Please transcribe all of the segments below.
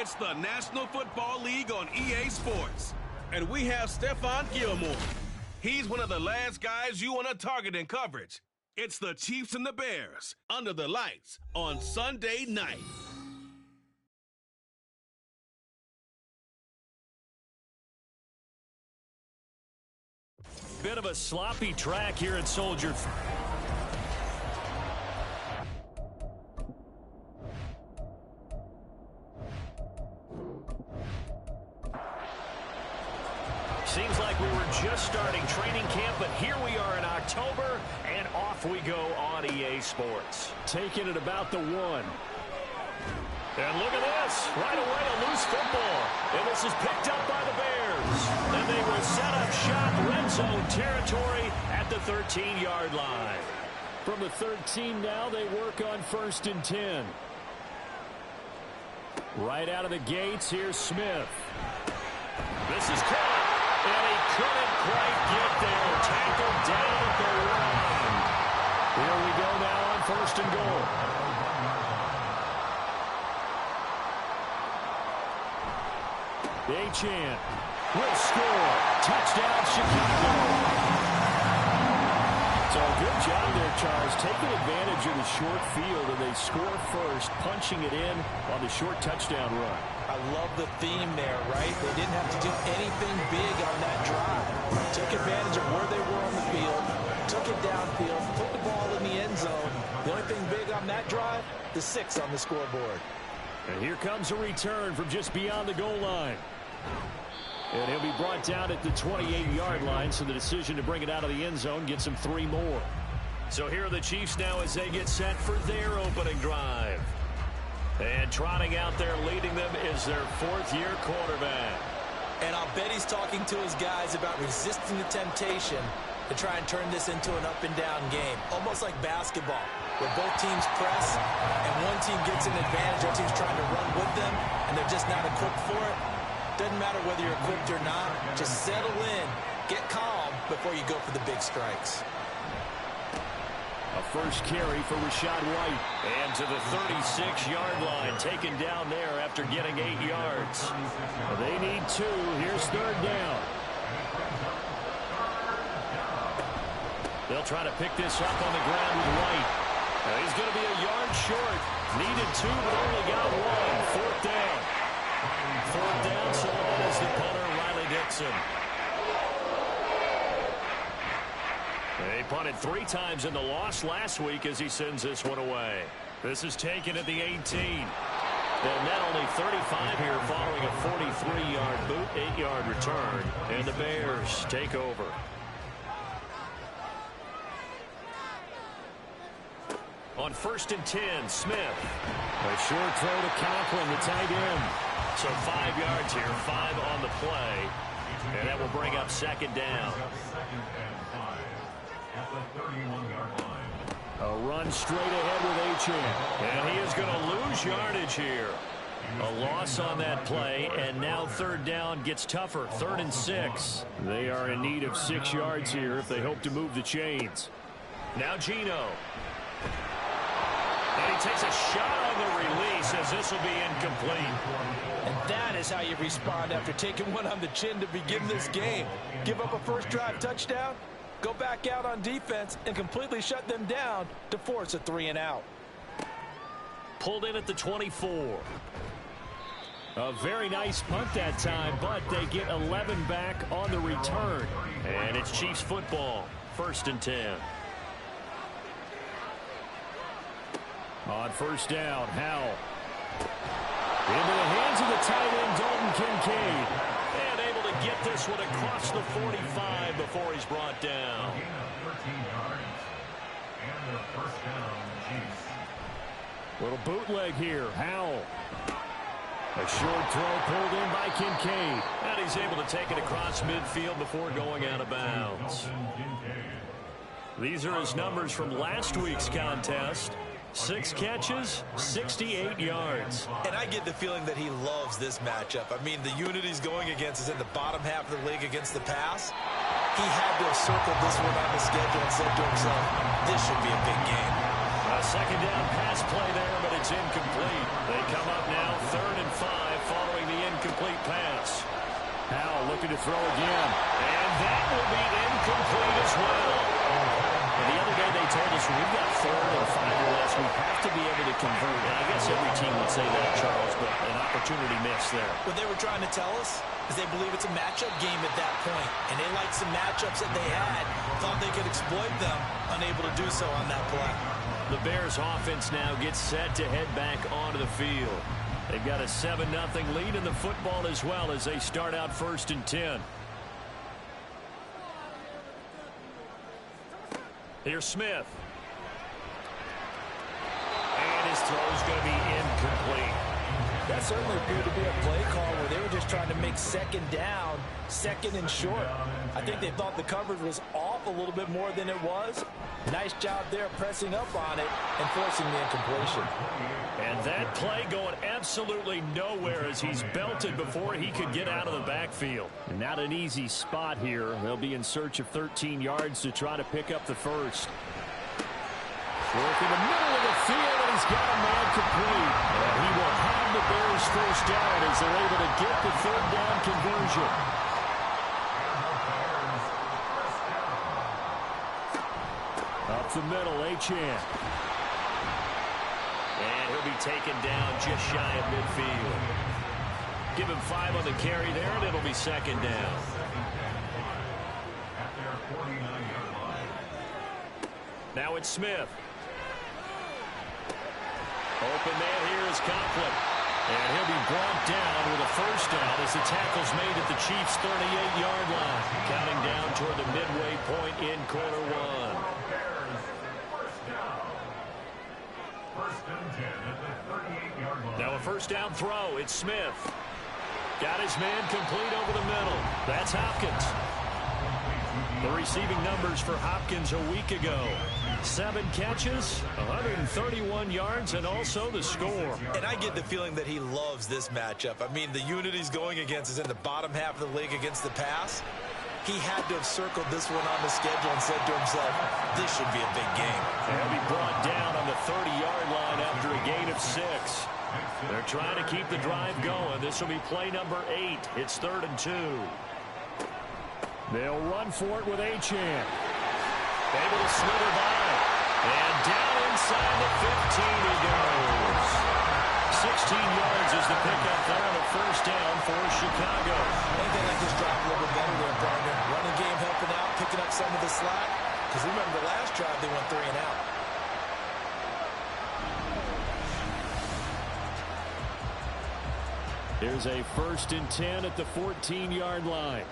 It's the National Football League on EA Sports. And we have Stephon Gilmore. He's one of the last guys you want to target in coverage. It's the Chiefs and the Bears under the lights on Sunday night. Bit of a sloppy track here at Soldier Field. Seems like we were just starting training camp, but here we are in October, and off we go on EA Sports. Taking it about the 1. And look at this. Right away, a loose football. And this is picked up by the Bears. And they will set up shop red zone territory at the 13-yard line. From the 13 now, they work on 1st and 10. Right out of the gates, here's Smith. This is caught. And he couldn't quite get there. Tackled down at the line. Here we go now on 1st and goal. Achane will score. Touchdown, Chicago. So good job there, Charles, taking advantage of the short field, and they score first, punching it in on the short touchdown run. I love the theme there, right? They didn't have to do anything big on that drive. Took advantage of where they were on the field, took it downfield, put the ball in the end zone. The only thing big on that drive, the 6 on the scoreboard. And here comes a return from just beyond the goal line. And he'll be brought down at the 28-yard line, so the decision to bring it out of the end zone gets him 3 more. So here are the Chiefs now as they get set for their opening drive. And trotting out there leading them is their 4th-year quarterback. And I'll bet he's talking to his guys about resisting the temptation to try and turn this into an up-and-down game, almost like basketball, where both teams press and one team gets an advantage, other team's trying to run with them, and they're just not equipped for it. Doesn't matter whether you're equipped or not. Just settle in, get calm before you go for the big strikes. A first carry for Rachaad White. And to the 36-yard line, taken down there after getting 8 yards. They need 2. Here's 3rd down. They'll try to pick this up on the ground with White. He's going to be a yard short. Needed 2, but only got 1. 4th down. 4th down, so on is the punter, Riley Dixon. They punted 3 times in the loss last week as he sends this one away. This is taken at the 18. And net only 35 here following a 43-yard boot, 8-yard return. And the Bears take over. On 1st and 10, Smith. A short throw to Conklin, the tight end. So 5 yards here, 5 on the play. And that will bring up 2nd down. A run straight ahead with Achane. And he is going to lose yardage here. A loss on that play, and now 3rd down gets tougher. 3rd and 6. They are in need of 6 yards here if they hope to move the chains. Now Geno. And he takes a shot on the release as this will be incomplete. And that is how you respond after taking one on the chin to begin this game. Give up a first drive touchdown, go back out on defense, and completely shut them down to force a 3 and out. Pulled in at the 24. A very nice punt that time, but they get 11 back on the return. And it's Chiefs football, 1st and 10. On 1st down, Howell. Into the hands of the tight end, Dalton Kincaid. And able to get this one across the 45 before he's brought down. Little bootleg here, Howell. A short throw pulled in by Kincaid. And he's able to take it across midfield before going out of bounds. These are his numbers from last week's contest. 6 catches, 68 yards. And I get the feeling that he loves this matchup. I mean, the unit he's going against is in the bottom half of the league against the pass. He had to have circled this one on the schedule and said to himself, this should be a big game. A 2nd down pass play there, but it's incomplete. They come up now 3rd and 5 pass. Howell looking to throw again. And that will be incomplete as well. And the other day they told us we've got 3rd and 5 or less. We have to be able to convert. And I guess every team would say that, Charles, but an opportunity missed there. What they were trying to tell us is they believe it's a matchup game at that point. And they liked some matchups that they had. Thought they could exploit them. Unable to do so on that play. The Bears offense now gets set to head back onto the field. They've got a 7-0 lead in the football as well as they start out 1st and 10. Here's Smith. And his throw's going to be incomplete. That certainly appeared to be a play call where they were just trying to make 2nd down, 2nd and short. I think they thought the coverage was off a little bit more than it was. Nice job there pressing up on it and forcing the incompletion. And that play going absolutely nowhere as he's belted before he could get out of the backfield. And not an easy spot here. They'll be in search of 13 yards to try to pick up the first. Work in the middle of the field, and he's got a man complete. And he will have the Bears first down as they're able to get the 3rd down conversion. Up the middle, Achane. And he'll be taken down just shy of midfield. Give him 5 on the carry there, and it'll be 2nd down. Now it's Smith. Open man here is Conklin. And he'll be brought down with a first down as the tackle's made at the Chiefs' 38-yard line. Counting down toward the midway point in quarter 1. Now a first down throw. It's Smith. Got his man complete over the middle. That's Hopkins. The receiving numbers for Hopkins a week ago. 7 catches, 131 yards, and also the score. And I get the feeling that he loves this matchup. I mean, the unit he's going against is in the bottom half of the league against the pass. He had to have circled this one on the schedule and said to himself, this should be a big game. He'll be brought down on the 30-yard line after a gain of 6. They're trying to keep the drive going. This will be play number 8. It's 3rd and 2. They'll run for it with Achane. Able to slither by. And down inside the 15 he goes. 16 yards is the pickup there on a first down for Chicago. Anything like this drive a little bit better there, partner. Running game helping out, picking up some of the slack. Because remember the last drive they went 3 and out. Here's a 1st and 10 at the 14-yard line.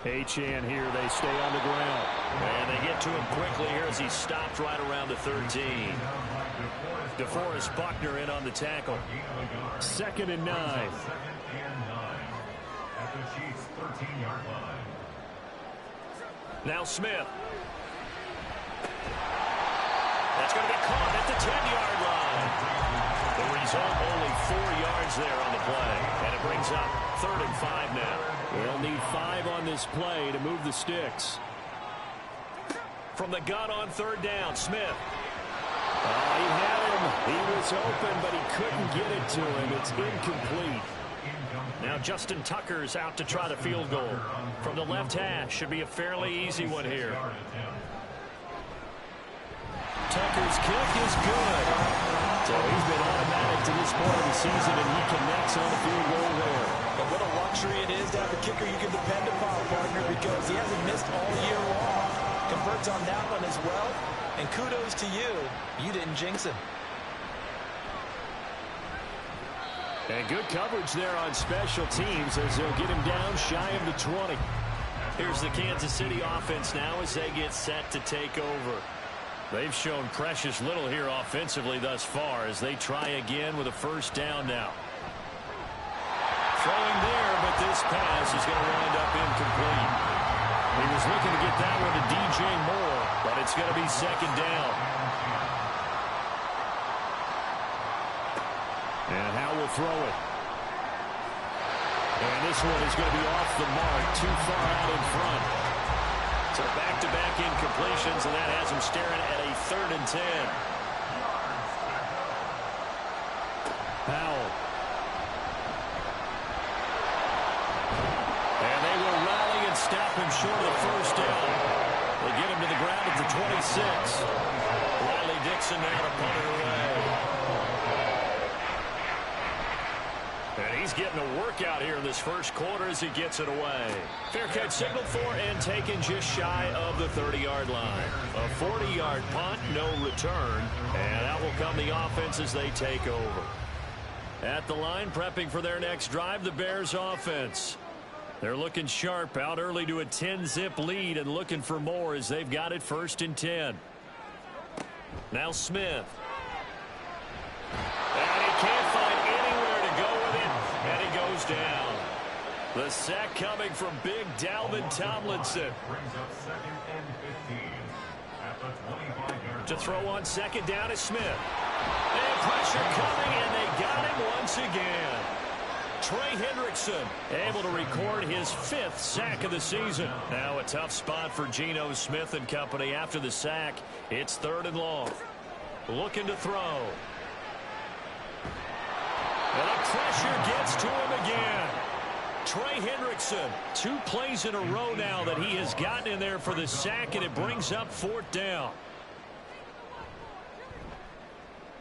Achane here, they stay on the ground. And they get to him quickly here as he stopped right around the 13. DeForest Buckner in on the tackle. 2nd and 9. Now Smith. That's going to be caught at the 10-yard line. The result, only 4 yards there on the play. And it brings up 3rd and 5 now. They'll need 5 on this play to move the sticks. From the gun on 3rd down, Smith. Oh, he had him. He was open, but he couldn't get it to him. It's incomplete. Now Justin Tucker's out to try the field goal. From the left hash, should be a fairly easy one here. Tucker's kick is good. So he's been automatic to this point of the season, and he connects on the field goal there. But what a luxury it is to have a kicker you can depend upon, partner, because he hasn't missed all year long. Converts on that one as well. And kudos to you. You didn't jinx him. And good coverage there on special teams as they'll get him down shy of the 20. Here's the Kansas City offense now as they get set to take over. They've shown precious little here offensively thus far as they try again with a first down now. Throwing there, but this pass is going to wind up incomplete. He was looking to get that one to DJ Moore, but it's going to be 2nd down. And Howell will throw it. And this one is going to be off the mark, too far out in front. So back-to-back incompletions, and that has him staring at a 3rd and 10. short of the first down. They get him to the ground at the 26. Riley Dixon now to punt it away. And he's getting a workout here in this first quarter as he gets it away. Fair catch signaled for and taken just shy of the 30-yard line. A 40-yard punt, no return. And out will come the offense as they take over. At the line, prepping for their next drive, the Bears offense. They're looking sharp, out early to a 10-zip lead and looking for more as they've got it 1st and 10. Now Smith. And he can't find anywhere to go with it, and he goes down. The sack coming from big Dalvin Tomlinson. To throw on 2nd down is Smith. And pressure coming, and they got him once again. Trey Hendrickson able to record his 5th sack of the season. Now a tough spot for Geno Smith and company after the sack. It's 3rd and long. Looking to throw. And the pressure gets to him again. Trey Hendrickson, 2 plays in a row now that he has gotten in there for the sack, and it brings up 4th down.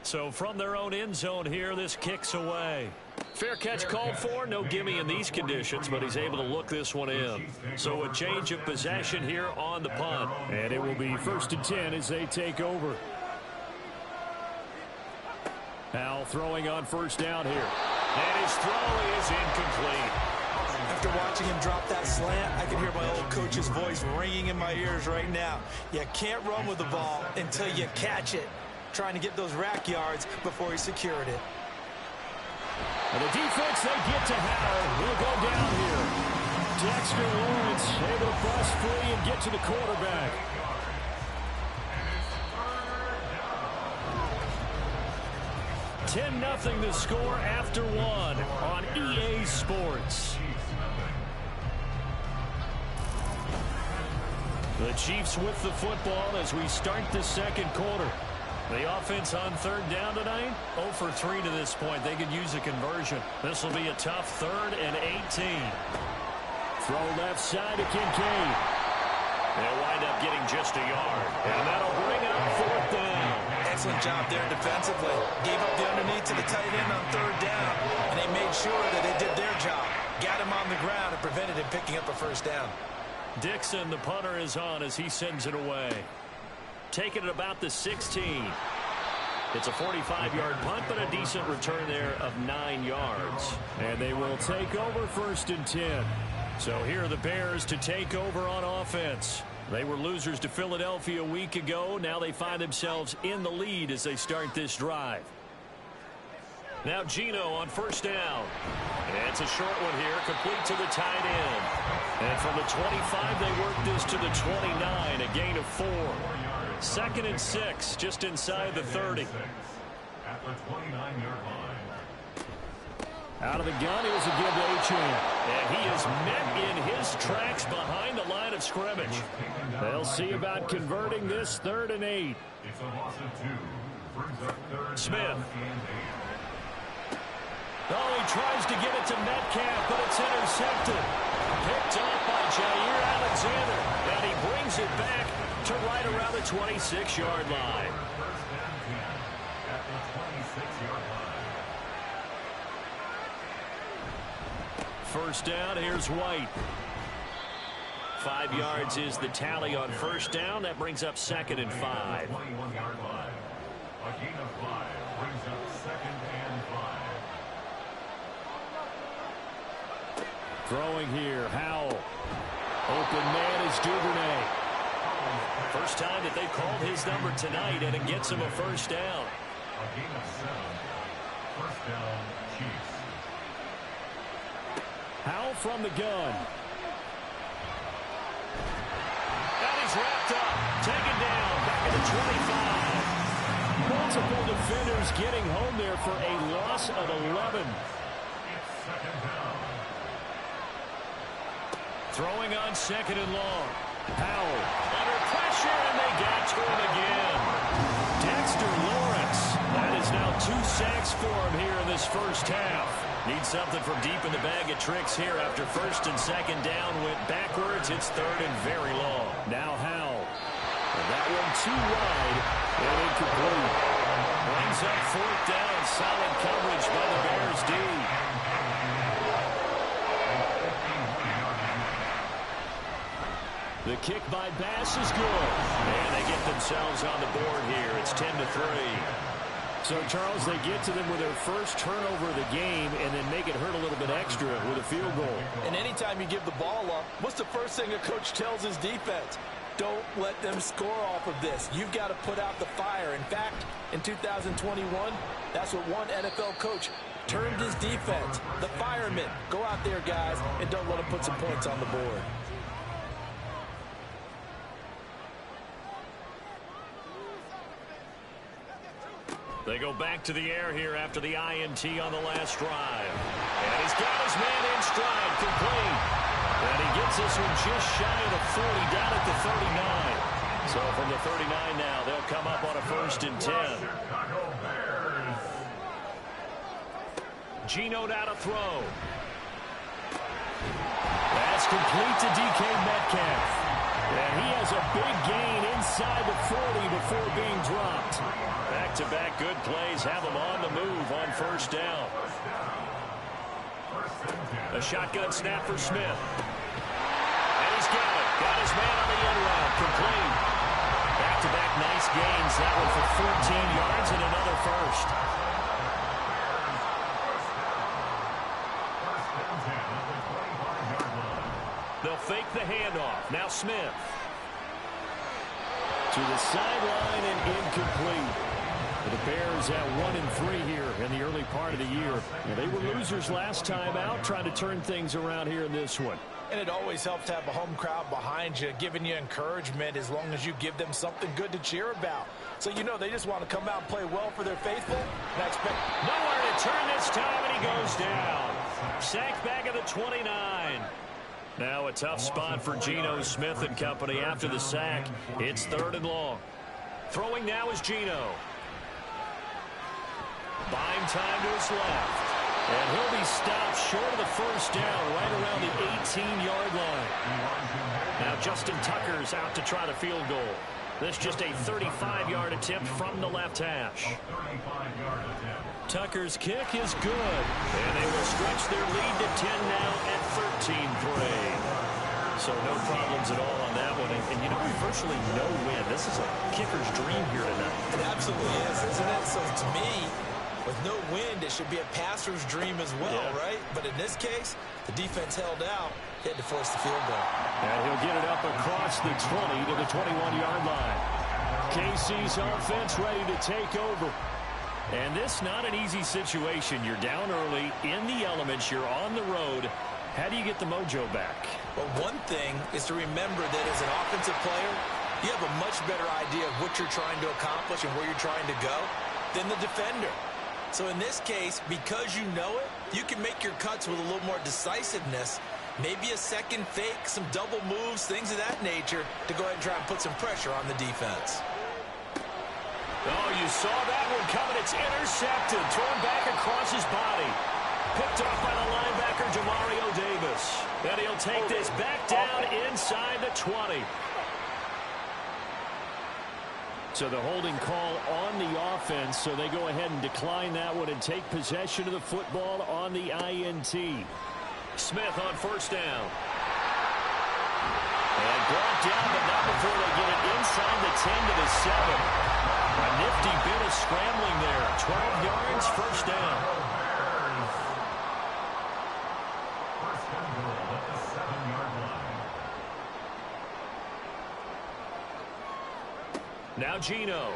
So from their own end zone here, this kicks away. Fair catch called for. No gimme in these conditions, but he's able to look this one in. So a change of possession here on the punt. And it will be 1st and 10 as they take over. Now throwing on 1st down here. And his throw is incomplete. After watching him drop that slant, I can hear my old coach's voice ringing in my ears right now. You can't run with the ball until you catch it. Trying to get those rack yards before he secured it. And the defense, they get to Howell. He'll go down here. Dexter Lawrence able to bust free and get to the quarterback. $10-0 the score after 1 on EA Sports. The Chiefs with the football as we start the 2nd quarter. The offense on 3rd down tonight, 0 for 3 to this point. They could use a conversion. This will be a tough 3rd and 18. Throw left side to Kincaid. They'll wind up getting just a yard. And that'll bring up 4th down. Excellent job there defensively. Gave up the underneath to the tight end on 3rd down, and they made sure that they did their job. Got him on the ground and prevented him picking up a 1st down. Dixon, the punter, is on as he sends it away. Taking it about the 16. It's a 45-yard punt, but a decent return there of 9 yards. And they will take over 1st and 10. So here are the Bears to take over on offense. They were losers to Philadelphia a week ago. Now they find themselves in the lead as they start this drive. Now Geno on 1st down. And it's a short one here, complete to the tight end. And from the 25, they work this to the 29, a gain of 4. 2nd and 6, just inside the 30. At the 29-yard line. Out of the gun, here's a give to Achane. And he is met in his tracks behind the line of scrimmage. They'll see about converting this 3rd and 8. It's a loss of 2. Brings up 3rd Smith. and 8. Oh, he tries to get it to Metcalf, but it's intercepted. Picked off by Jair Alexander. And he brings it back to right around the 26-yard line. At the 26-yard line. 1st down, here's White. 5 yards is the tally on 1st down. That brings up 2nd and 5. 21-yard line. A gain of 5 brings up 2nd and 5. Throwing here, Howell. Open man is Duvernay. First time that they've called his number tonight, and it gets him a 1st down. A gain of 7. 1st down, Chiefs. Howell from the gun. And he's wrapped up. Taken down. Back at the 25. Multiple defenders getting home there for a loss of 11. It's 2nd down. Throwing on 2nd and long. Howell under pressure, and they got to him again. Dexter Lawrence. That is now 2 sacks for him here in this 1st half. Need something from deep in the bag of tricks here after first and second down went backwards. It's third and very long. Now Howell. And that one too wide and incomplete. Brings up fourth down. Solid coverage by the Bears D. The kick by Bass is good. And they get themselves on the board here. It's 10-3. So, Charles, they get to them with their first turnover of the game and then make it hurt a little bit extra with a field goal. And anytime you give the ball up, what's the first thing a coach tells his defense? Don't let them score off of this. You've got to put out the fire. In fact, in 2021, that's what one NFL coach termed his defense. The firemen. Go out there, guys, and don't let them put some points on the board. They go back to the air here after the INT on the last drive. And he's got his man in stride, complete. And he gets this one just shy of the 40, down at the 39. So from the 39 now, they'll come up on a first and 10. Geno now to throw. That's complete to DK Metcalf. And he has a big gain inside the 40 before being dropped. Back-to-back good plays have him on the move on first down. A shotgun snap for Smith. And he's got it. Got his man on the end route. Complete. Back-to-back nice gains. That one for 14 yards and another first. They'll fake the handoff. Now Smith. To the sideline and incomplete. The Bears at 1-3 here in the early part of the year. They were losers last time out, trying to turn things around here in this one. And it always helps to have a home crowd behind you, giving you encouragement as long as you give them something good to cheer about. So, you know, they just want to come out and play well for their faithful. And I expect nowhere to turn this time, and he goes down. Sacked back at the 29. Now a tough spot for Geno Smith and company after the sack. It's third and long. Throwing now is Geno. Buying time to his left. And he'll be stopped short of the first down right around the 18-yard line. Now Justin Tucker's out to try the field goal. This just a 35-yard attempt from the left hash. Tucker's kick is good. And they will stretch their lead to 10 now at 13-3. So no problems at all on that one. And you know, virtually no win. This is a kicker's dream here tonight. It absolutely is, isn't it? So to me, with no wind, it should be a passer's dream as well, right? But in this case, the defense held out. He had to force the field goal. And he'll get it up across the 20 to the 21-yard line. KC's offense ready to take over. And this not an easy situation. You're down early, in the elements, you're on the road. How do you get the mojo back? Well, one thing is to remember that as an offensive player, you have a much better idea of what you're trying to accomplish and where you're trying to go than the defender. So in this case, because you know it, you can make your cuts with a little more decisiveness, maybe a second fake, some double moves, things of that nature, to go ahead and try and put some pressure on the defense. Oh, you saw that one coming. It's intercepted, thrown back across his body. Picked off by the linebacker, Jamario Davis. And he'll take this back down inside the 20. So the holding call on the offense, so they go ahead and decline that one and take possession of the football on the INT. Smith on first down. And brought down, but not before they get it inside the 10 to the 7. A nifty bit of scrambling there. 12 yards, first down. Now Geno.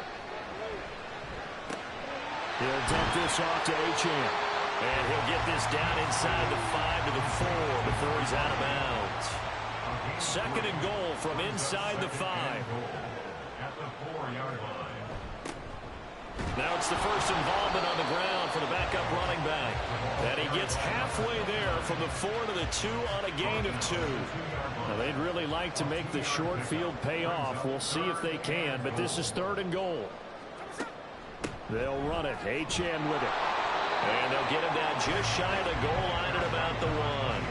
He'll dump this off to Achane. And he'll get this down inside the 5 to the 4 before he's out of bounds. Second and goal from inside the 5. At the 4-yard line. Now it's the first involvement on the ground for the backup running back. And he gets halfway there from the 4 to the 2 on a gain of 2. Now they'd really like to make the short field pay off. We'll see if they can, but this is third and goal. They'll run it. Achane with it. And they'll get him down just shy of the goal line at about the 1.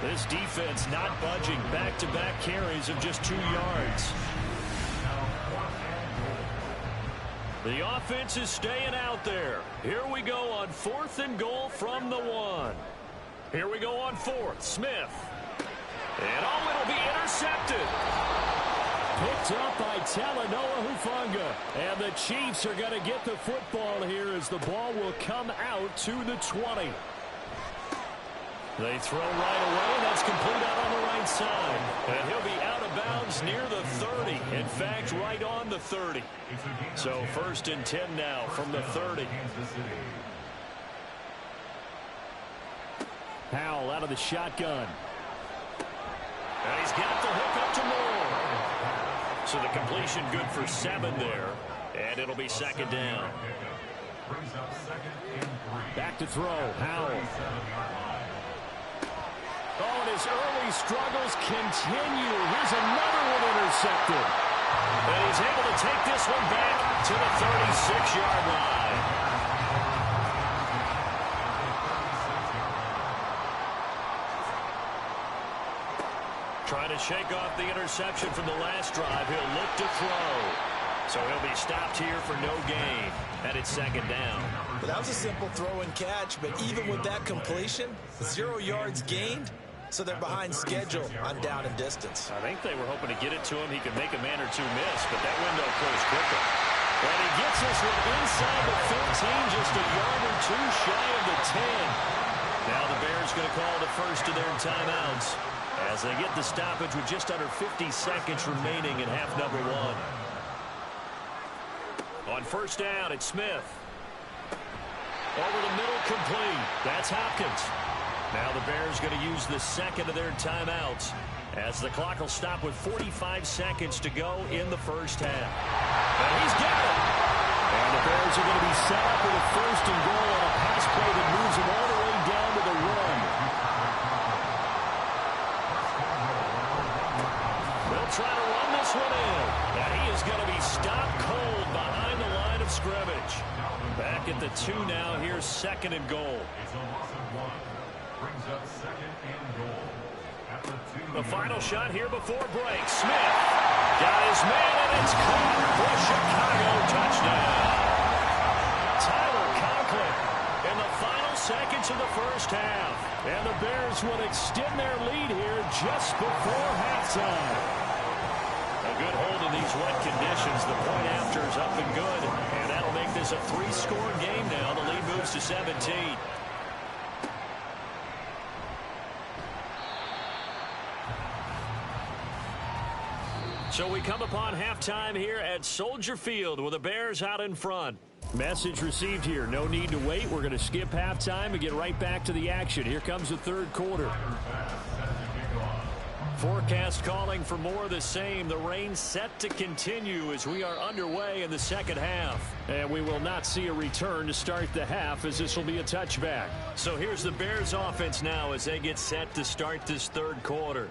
This defense not budging. Back-to-back carries of just 2 yards. The offense is staying out there. Here we go on 4th and goal from the 1. Here we go on 4th. Smith. And it'll be intercepted. Picked up by Talanoa Hufanga. And the Chiefs are going to get the football here as the ball will come out to the 20. They throw right away. That's complete out on the right side. And he'll be out of bounds near the 30. In fact, right on the 30. So 1st and 10 now from the 30. Howell out of the shotgun. And he's got the hook up to Moore. So the completion good for 7 there. And it'll be 2nd down. Back to throw. Howell. Oh, and his early struggles continue. Here's another one intercepted. And he's able to take this one back to the 36-yard line. Trying to shake off the interception from the last drive. He'll look to throw. So he'll be stopped here for no gain. And it's 2nd down. Well, that was a simple throw and catch, but even with that completion, 0 yards gained. So they're behind schedule on down and distance. I think they were hoping to get it to him. He could make a man or two miss, but that window closed quickly. And he gets this one inside the 15, just a yard or 2 shy of the 10. Now the Bears going to call the first of their timeouts as they get the stoppage with just under 50 seconds remaining in half number 1. On 1st down, it's Smith. Over the middle, complete. That's Hopkins. Now the Bears going to use the 2nd of their timeouts as the clock will stop with 45 seconds to go in the 1st half. And he's got it. And the Bears are going to be set up with a 1st and goal on a pass play that moves them all the way down to the 1. They'll try to run this one in. And he is going to be stopped cold behind the line of scrimmage. Back at the 2 now. Here's 2nd and goal. It's a loss of 1. Brings up 2nd and goal. At the 2. The final shot here before break. Smith got his man, and it's caught for Chicago. Touchdown. Tyler Conklin in the final seconds of the 1st half. And the Bears will extend their lead here just before halftime. A good hold in these wet conditions. The point after is up and good. And that'll make this a 3-score game now. The lead moves to 17. So we come upon halftime here at Soldier Field with the Bears out in front. Message received here. No need to wait. We're going to skip halftime and get right back to the action. Here comes the 3rd quarter. Forecast calling for more of the same. The rain set to continue as we are underway in the 2nd half. And we will not see a return to start the half as this will be a touchback. So here's the Bears offense now as they get set to start this 3rd quarter.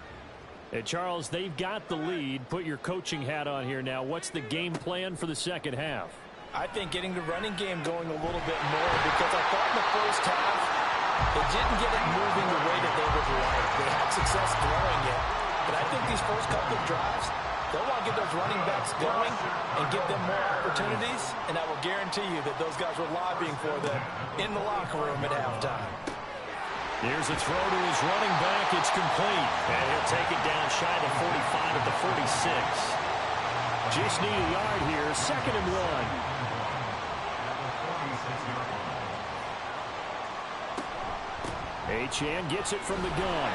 Hey, Charles, they've got the lead. Put your coaching hat on here now. What's the game plan for the 2nd half? I think getting the running game going a little bit more because I thought in the 1st half they didn't get it moving the way that they would like. They had success throwing it. But I think these first couple of drives, they'll want to get those running backs going and give them more opportunities. And I will guarantee you that those guys were lobbying for them in the locker room at halftime. Here's a throw to his running back. It's complete. And he'll take it down shy of 45 at the 46. Just need a yard here. 2nd and 1. Achane gets it from the gun.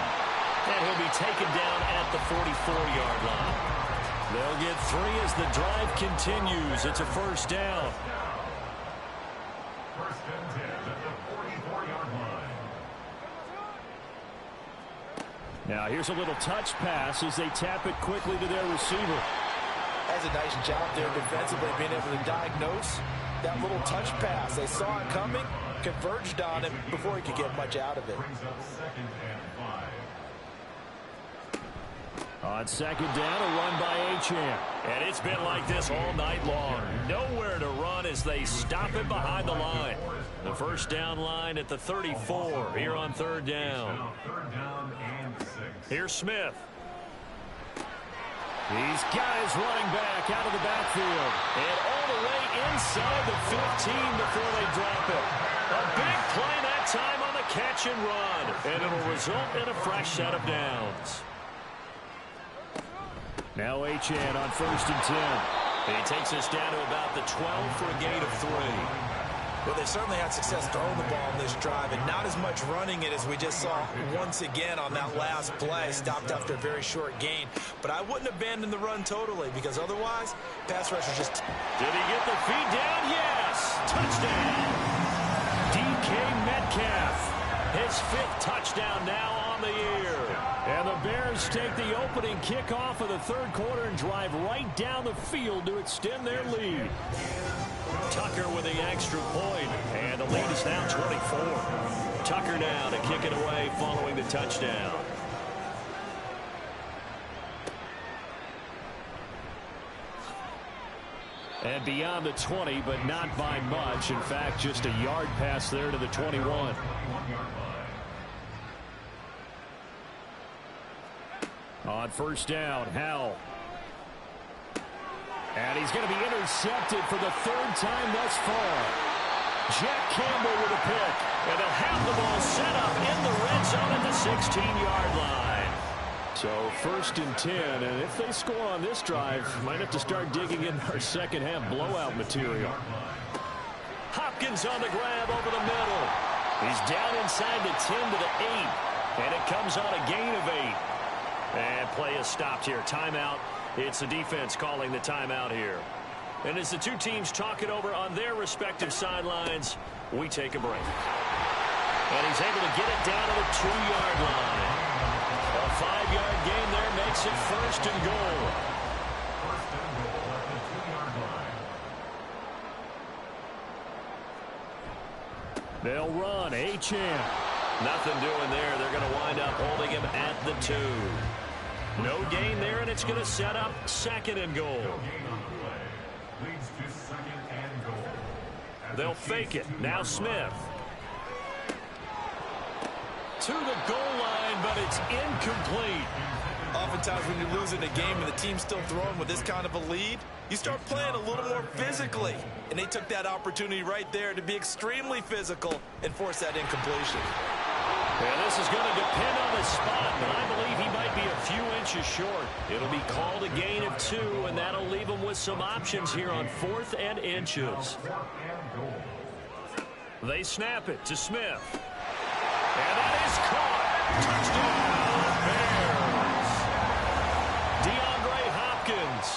And he'll be taken down at the 44-yard line. They'll get 3 as the drive continues. It's a 1st down. 1st and 10 at the 44-yard line. Now here's a little touch pass as they tap it quickly to their receiver. That's a nice job there defensively, being able to diagnose that little touch pass. They saw it coming, converged on it before he could get much out of it. Brings up 2nd and 5. On 2nd down, a run by Achane. And it's been like this all night long. Nowhere to run as they stop it behind the line. The first down line at the 34 here on third down. Third down and 6. Here's Smith. He's got his running back out of the backfield. And all the way inside the 15 before they drop it. A big play that time on the catch and run. And it'll result in a fresh set of downs. Now Achane on first and 10. And he takes us down to about the 12 for a gain of 3. Well, they certainly had success throwing the ball in this drive, and not as much running it as we just saw once again on that last play. Stopped after a very short gain. But I wouldn't abandon the run totally, because otherwise, pass rushers just... Did he get the feet down? Yes! Touchdown! DK Metcalf. His 5th touchdown now on the year. And the Bears take the opening kickoff of the third quarter and drive right down the field to extend their lead. Tucker with the extra point, and the lead is now 24. Tucker now to kick it away following the touchdown. And beyond the 20, but not by much. In fact, just a yard pass there to the 21. On first down, Howell. And he's going to be intercepted for the 3rd time thus far. Jack Campbell with a pick. And they'll have the ball set up in the red zone at the 16-yard line. So 1st and 10, and if they score on this drive, might have to start digging in our second half blowout material. Hopkins on the grab over the middle. He's down inside the 10 to the 8. And it comes on a gain of 8. And play is stopped here. Timeout. It's the defense calling the timeout here. And as the two teams talk it over on their respective sidelines, we take a break. And he's able to get it down to the 2-yard line. A 5-yard gain there makes it 1st and goal. First and goal at the 2-yard line. They'll run. Achane. Nothing doing there. They're going to wind up holding him at the 2. No gain there, and it's going to set up 2nd and goal. No gain on the play. Leads to 2nd and goal. They'll fake it. Now Smith. To the goal line, but it's incomplete. Oftentimes when you're losing a game and the team's still throwing with this kind of a lead, you start playing a little more physically. And they took that opportunity right there to be extremely physical and force that incompletion. And this is going to depend on the spot, but I believe he might be a few inches short. It'll be called a gain of 2, and that'll leave him with some options here on 4th and inches. They snap it to Smith. And that is caught. Touchdown, Bears. DeAndre Hopkins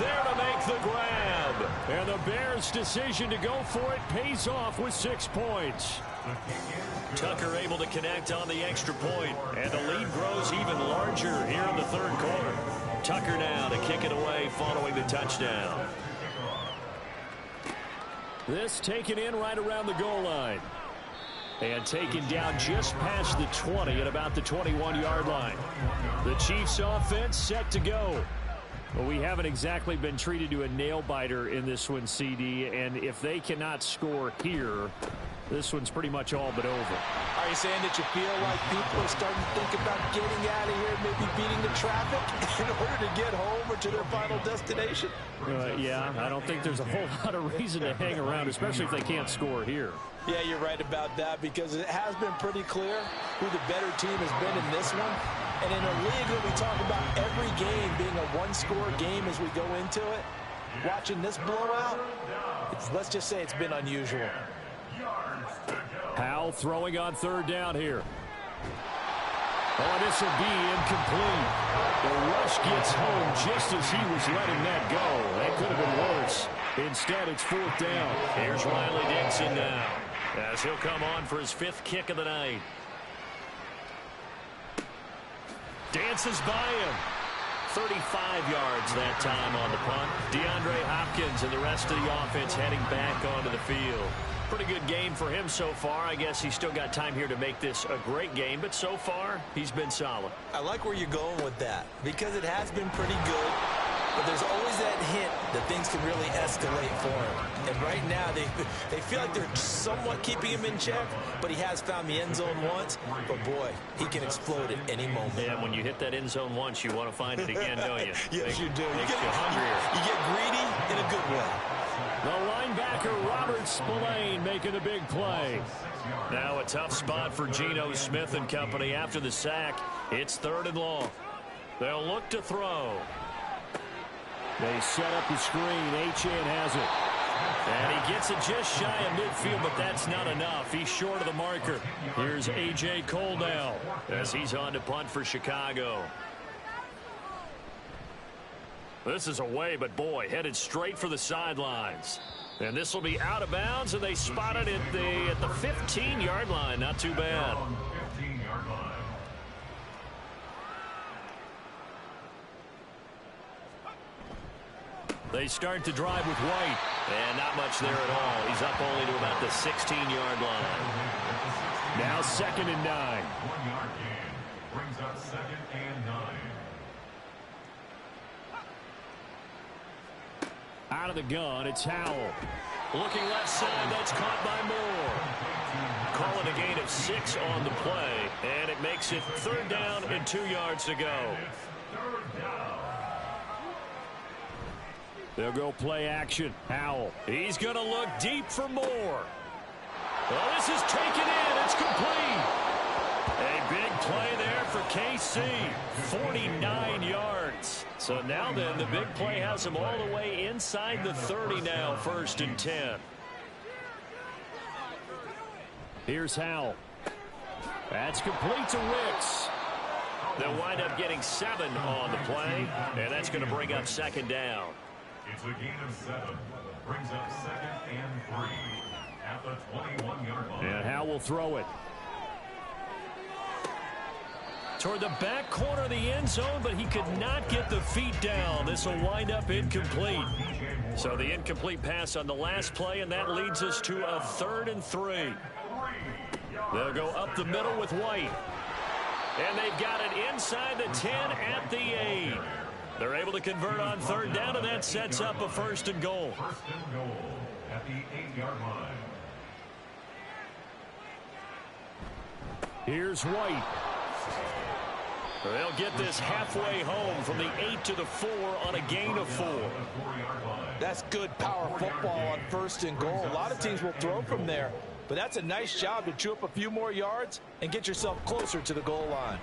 there to make the grab. And the Bears' decision to go for it pays off with 6 points. Tucker able to connect on the extra point, and the lead grows even larger here in the 3rd quarter. Tucker now to kick it away following the touchdown. This taken in right around the goal line. And taken down just past the 20 at about the 21-yard line. The Chiefs offense set to go. Well, we haven't exactly been treated to a nail-biter in this one, CD, and if they cannot score here, this one's pretty much all but over. Are you saying that you feel like people are starting to think about getting out of here, maybe beating the traffic in order to get home or to their final destination? Yeah, I don't think there's a whole lot of reason to hang around, especially if they can't score here. Yeah, you're right about that, because it has been pretty clear who the better team has been in this one. And in a league that we talk about every game being a one-score game as we go into it, watching this blowout, let's just say it's been unusual. Howell throwing on 3rd down here. Oh, this will be incomplete. The rush gets home just as he was letting that go. That could have been worse. Instead, it's 4th down. Here's Riley Dixon now, as he'll come on for his 5th kick of the night. Dances by him. 35 yards that time on the punt. DeAndre Hopkins and the rest of the offense heading back onto the field. Pretty good game for him so far. I guess he's still got time here to make this a great game, but so far, he's been solid. I like where you're going with that, because it has been pretty good. but there's always that hint that things can really escalate for him. And right now, they feel like they're somewhat keeping him in check, but he has found the end zone once. But, boy, he can explode at any moment. Yeah, and when you hit that end zone once, you want to find it again, don't you? Yes, you do. Makes you hungrier. You get greedy in a good way. The linebacker, Robert Spillane, making a big play. Now a tough spot for Geno Smith and company after the sack. It's 3rd and long. They'll look to throw. They set up the screen. Achane has it. And he gets it just shy of midfield, but that's not enough. He's short of the marker. Here's A.J. Cole now as he's on to punt for Chicago. This is away, but boy, headed straight for the sidelines. And this will be out of bounds, and they spot it at the 15-yard line. Not too bad. They start to drive with White. And not much there at all. He's up only to about the 16-yard line. Now 2nd and 9. 1-yard gain brings up 2nd and 9. Out of the gun, it's Howell. Looking left side, that's caught by Moore. Call it a gain of 6 on the play, and it makes it 3rd down and 2 yards to go. They'll go play action. Howell. He's going to look deep for Moore. Well, this is taken in. It's complete. A big play there for KC. 49 yards. So now then, the big play has him all the way inside the 30 now, 1st and 10. Here's Howell. That's complete to Ricks. They'll wind up getting 7 on the play, and that's going to bring up 2nd down. It's a gain of 7. Brings up 2nd and 3 at the 21-yard line. And Howell will throw it. Toward the back corner of the end zone, but he could not get the feet down. This will wind up incomplete. So the incomplete pass on the last play, and that leads us to a 3rd and 3. They'll go up the middle with White. And they've got it inside the 10 at the 8. They're able to convert on 3rd down, and that sets up a 1st and goal. 1st and goal at the 8-yard line. Here's White. They'll get this halfway home from the 8 to the 4 on a gain of 4. That's good power football on 1st and goal. A lot of teams will throw from there, but that's a nice job to chew up a few more yards and get yourself closer to the goal line.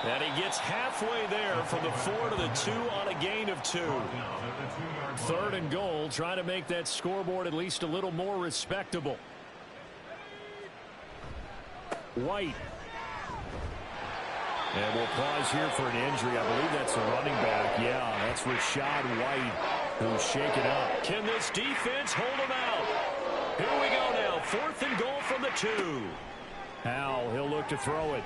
And he gets halfway there from the 4 to the 2 on a gain of 2. 3rd and goal, trying to make that scoreboard at least a little more respectable. White. And we'll pause here for an injury. I believe that's the running back. Yeah, that's Rachaad White, who's shaken up. Can this defense hold him out? Here we go now. 4th and goal from the 2. Howell, he'll look to throw it.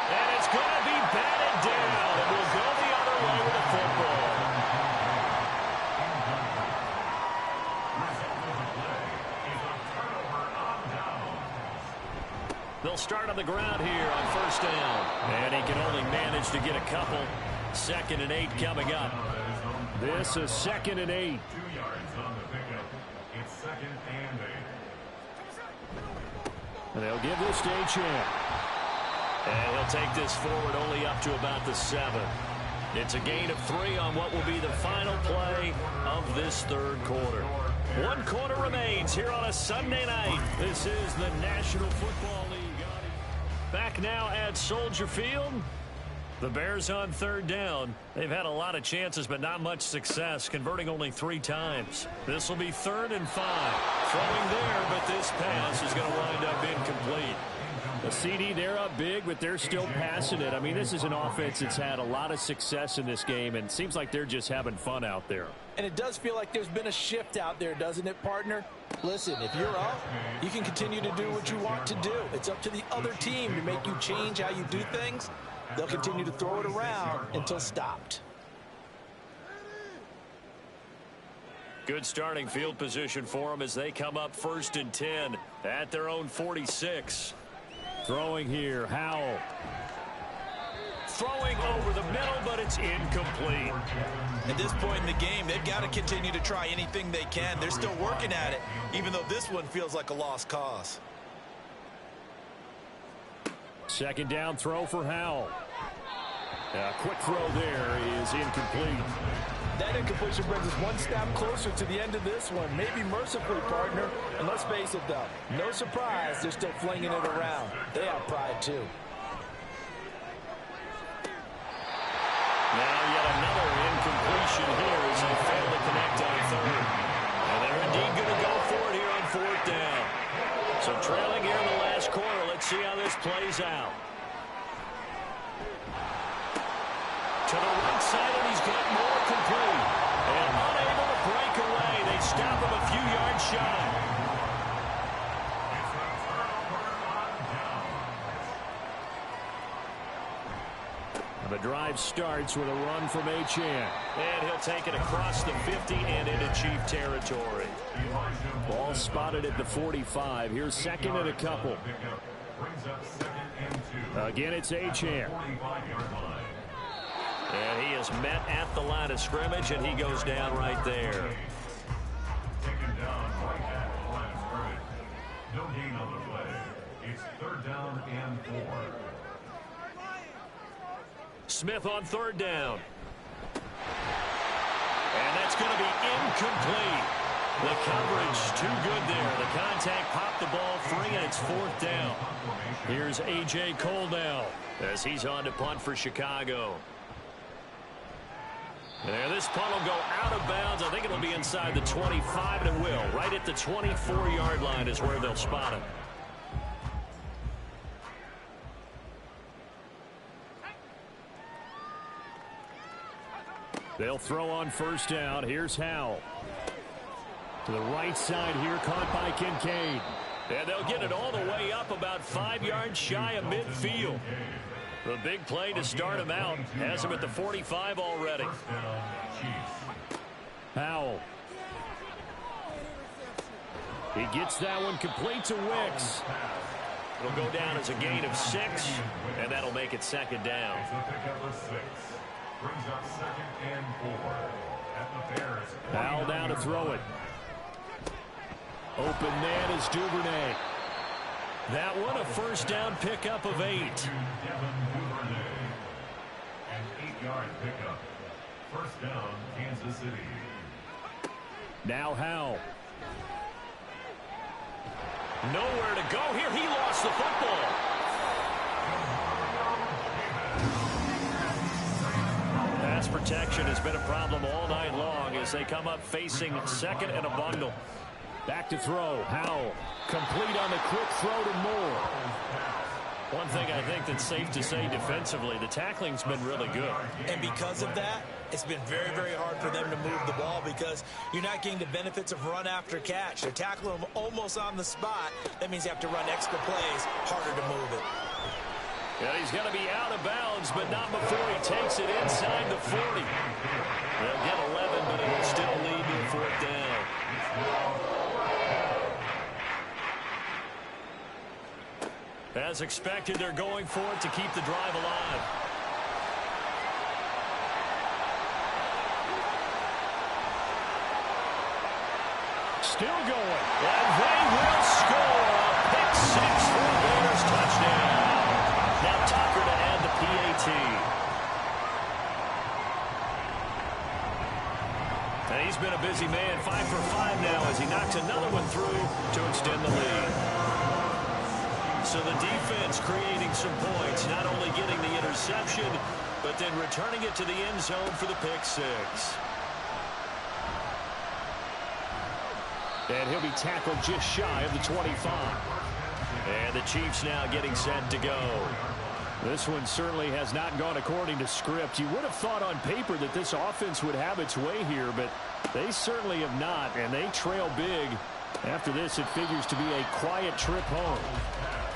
And it's going to be batted down. It will go the other way with the football. They'll start on the ground here on 1st down. And he can only manage to get a couple. 2nd and 8 coming up. This is 2nd and 8. 2 yards on the pickup. It's 2nd and 8. And they'll give this to Achane. And he'll take this forward only up to about the 7. It's a gain of 3 on what will be the final play of this 3rd quarter. 1 quarter remains here on a Sunday night. This is the National Football League. Back now at Soldier Field. The Bears on 3rd down. They've had a lot of chances, but not much success, converting only 3 times. This will be 3rd and 5. Throwing there, but this pass is going to wind up incomplete. The CD, they're up big, but they're still passing it. I mean, this is an offense that's had a lot of success in this game, and it seems like they're just having fun out there. And it does feel like there's been a shift out there, doesn't it, partner? Listen, if you're up, you can continue to do what you want to do. It's up to the other team to make you change how you do things. They'll continue to throw it around until stopped. Good starting field position for them as they come up 1st and 10 at their own 46. Throwing here, Howell. throwing over the middle, but it's incomplete. At this point in the game, they've got to continue to try anything they can. They're still working at it, even though this one feels like a lost cause. Second down throw for Howell. A quick throw there is incomplete. That incompletion brings us one step closer to the end of this one. Maybe mercifully, partner. And let's face it, though. No surprise, they're still flinging it around. They have pride, too. Now yet another incompletion here as they fail to connect on third. And they're indeed going to go for it here on fourth down. So trailing here in the last quarter. Let's see how this plays out. To the right side, and he's got more complete. And unable to break away. They stop him a few yards shy. The drive starts with a run from Achane. And he'll take it across the 50 and into Chief territory. Ball spotted at the 45. Here's second and a couple. Again, it's Achane. And he is met at the line of scrimmage, and he goes down right there. Taken down right at the line of scrimmage. No gain on the play. It's third down and 4. Smith on third down. And that's going to be incomplete. The coverage too good there. The contact popped the ball free, and it's fourth down. Here's A.J. Cole now as he's on to punt for Chicago. And this punt will go out of bounds. I think it'll be inside the 25, and it will. Right at the 24-yard line is where they'll spot it. They'll throw on first down. Here's Howell. To the right side here, caught by Kincaid. And they'll get it all the way up about 5 yards shy of midfield. The big play to start him out has him at the 45 already. Howell. He gets that one complete to Wicks. It'll go down as a gain of 6, and that'll make it second down. Brings up second and 4 at the Bears. Howell down to throw it. Open man is Duvernay. That one a first down pickup of 8. Devin Duvernay. An 8-yard pickup. First down, Kansas City. Now Howell. Nowhere to go here. He lost the football. Pass protection has been a problem all night long as they come up facing second and a bundle. Back to throw. Howell complete on the quick throw to Moore. One thing I think that's safe to say defensively, the tackling's been really good. And because of that, it's been very, very hard for them to move the ball because you're not getting the benefits of run after catch. They're tackling them almost on the spot. That means you have to run extra plays, harder to move it. Yeah, he's going to be out of bounds, but not before he takes it inside the 40. They'll get 11, but it'll still lead to a fourth down. As expected, they're going for it to keep the drive alive. Still going, and they will score. A pick 6 for the Bears touchdown. Now Tucker to add the PAT. And he's been a busy man, 5 for 5 now as he knocks another one through to extend the lead. So the defense creating some points, not only getting the interception, but then returning it to the end zone for the pick 6. And he'll be tackled just shy of the 25. And the Chiefs now getting set to go. This one certainly has not gone according to script. You would have thought on paper that this offense would have its way here, but they certainly have not, and they trail big. After this, it figures to be a quiet trip home.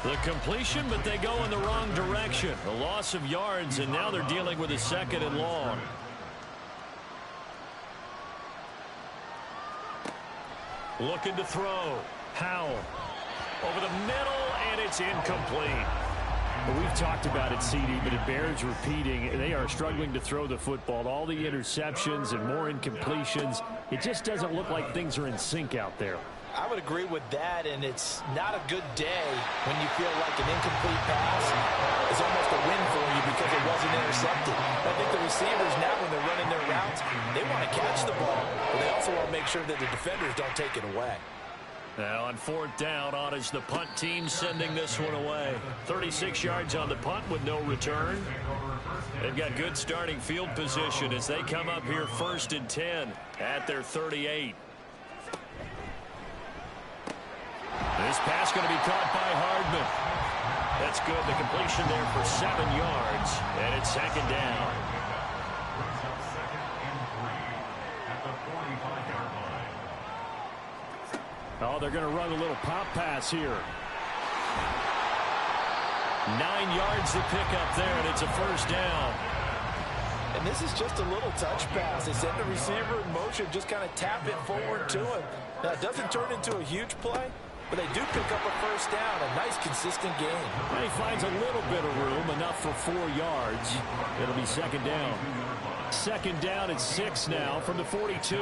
The completion, but they go in the wrong direction. A loss of yards, and now they're dealing with a second and long. Looking to throw. Howell over the middle, and it's incomplete. Well, we've talked about it, CD, but it bears repeating. They are struggling to throw the football. All the interceptions and more incompletions. It just doesn't look like things are in sync out there. I would agree with that, and it's not a good day when you feel like an incomplete pass is almost a win for you because it wasn't intercepted. I think the receivers now, when they're running their routes, they want to catch the ball, but they also want to make sure that the defenders don't take it away. Now on fourth down, on is the punt team sending this one away. 36 yards on the punt with no return. They've got good starting field position as they come up here 1st and 10 at their 38. This pass going to be caught by Hardman. That's good. The completion there for 7 yards, and it's 2nd down. Oh, they're going to run a little pop pass here. 9 yards to pick up there, and it's a 1st down. And this is just a little touch pass. They send the receiver in motion, just kind of tap it forward to him. Now, it doesn't turn into a huge play, but they do pick up a 1st down, a nice, consistent gain. And he finds a little bit of room, enough for 4 yards. It'll be 2nd down. 2nd down at 6 now from the 42.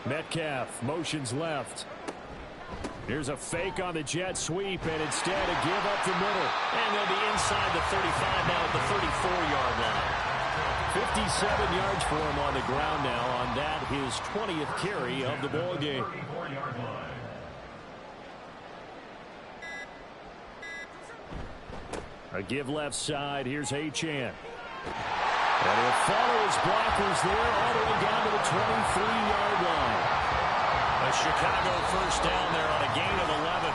Metcalf motions left. Here's a fake on the jet sweep, and instead a give up the middle. And they'll be inside the 35 now at the 34-yard line. 57 yards for him on the ground now on that, his 20th carry of the ball game. A give left side. Here's Achane. And he'll follow his blockers there all the way down to the 23-yard line. A Chicago 1st down there on a gain of 11.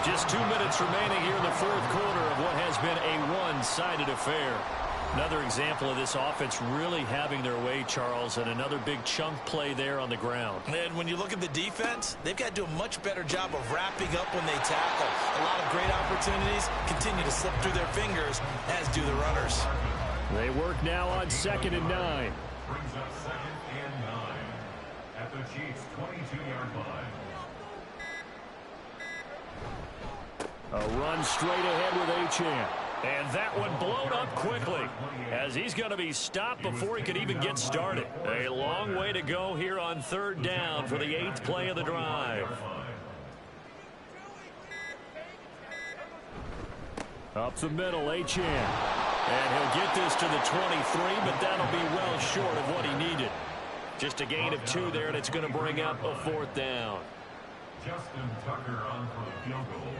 Just 2 minutes remaining here in the 4th quarter of what has been a one-sided affair. Another example of this offense really having their way, Charles, and another big chunk play there on the ground. And when you look at the defense, they've got to do a much better job of wrapping up when they tackle. A lot of great opportunities continue to slip through their fingers, as do the runners. They work now on 2nd and 9. Brings up 2nd and 9 at the Chiefs' 22-yard line. A run straight ahead with Achane. And that one blown up quickly as he's going to be stopped before he could even get started. A long way to go here on 3rd down for the 8th play of the drive. Up the middle, Achane. And he'll get this to the 23, but that'll be well short of what he needed. Just a gain of 2 there, and it's going to bring up a 4th down. Justin Tucker on for the field goal.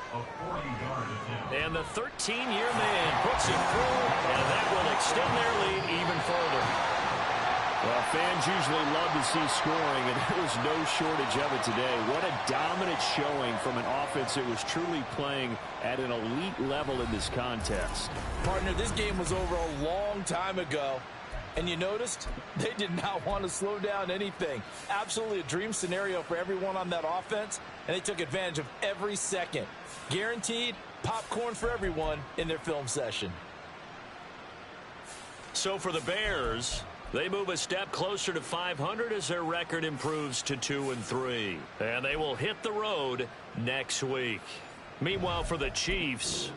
A 40-yard attempt. And the 13-year man puts it through, and that will extend their lead even further. Well, fans usually love to see scoring, and there was no shortage of it today. What a dominant showing from an offense that was truly playing at an elite level in this contest. Partner, this game was over a long time ago. And you noticed they did not want to slow down anything. Absolutely a dream scenario for everyone on that offense, and they took advantage of every second. Guaranteed popcorn for everyone in their film session. So for the Bears, they move a step closer to 500 as their record improves to 2-3. And they will hit the road next week. Meanwhile, for the Chiefs,